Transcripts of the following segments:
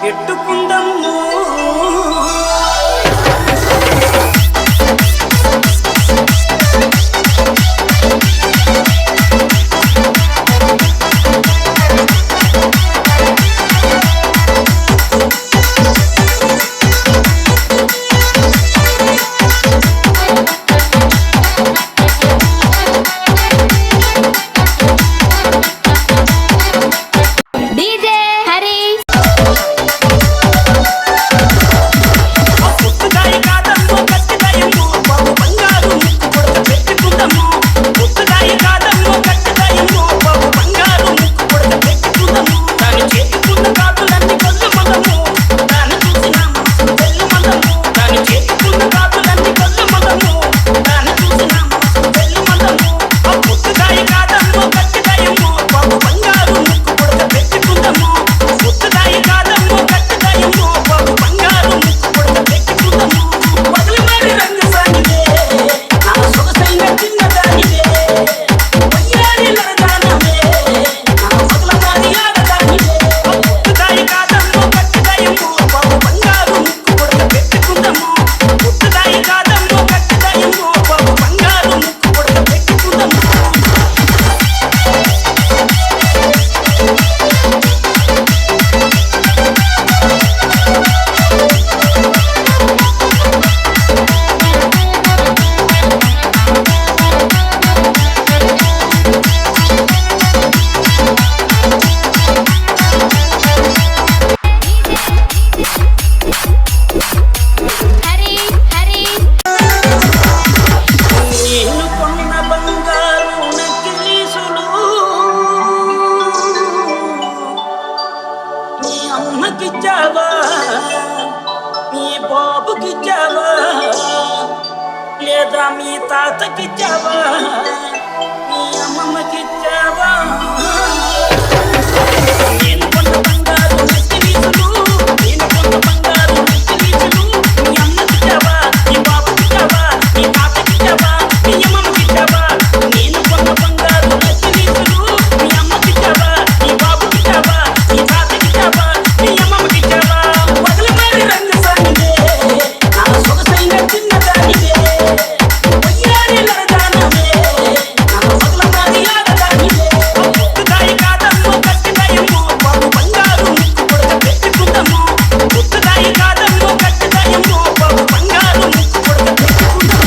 పెట్టుకుందము అమ్మకిచ్చావా మీ బాబుకిచ్చావా లేదా మీ తాతకిచ్చావా మీ అమ్మమ్మకిచ్చావా నేను కొంత బంగారు నచ్చిలీసులు నేను కొంత బంగారు నచ్చిలీసులు మీ అమ్మకిచ్చావా మీ బాబుకిచ్చావా మీ తాతకిచ్చావా మీ అమ్మమ్మకిచ్చావా నేను కొంత బంగారు నచ్చిలీసులు మీ అమ్మకిచ్చావా మీ బాబుకిచ్చావా మీ తాతకిచ్చావా మీ అమ్మమ్మకిచ్చావా వదిలి మరి రంగు సాగిదే నా సొగసైన చిన్నదానిదే వయ్యారి నరదానమే నా వదల మాది ఆడదానిదే పుట్టుదాయి కాదమ్మో కట్టిదాయమ్మో బాబు బంగారు ముక్కు కొడక పెట్టుకుందమ్మో పుట్టుదాయి కాదమ్మో కట్టిదాయమ్మో బాబు బంగారు ముక్కు కొడక పెట్టుకుందమ్మో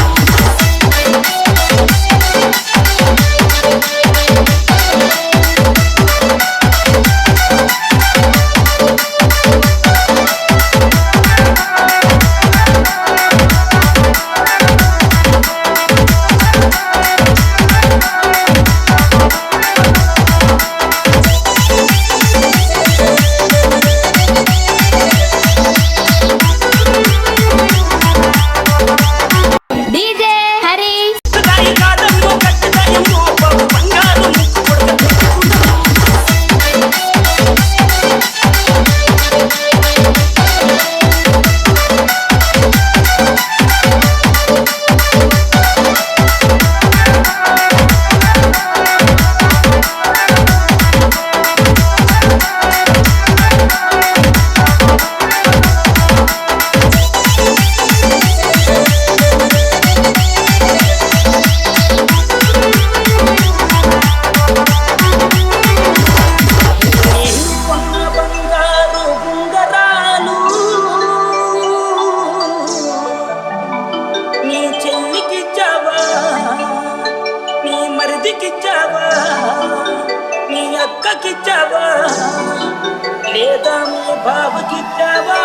పుట్టుదాయి కాదమ్మో కట్టిదాయమ్మో బాబు బంగారు ముక్కు కొడక పెట్టుకుందమ్మో నేను కొన్న బంగారు ఉంగరాలు నీ చెల్లికిచ్చావా నీ మరిదికిచ్చావా నీ అక్కకిచ్చావా లేదా మీ బాబుకిచ్చావా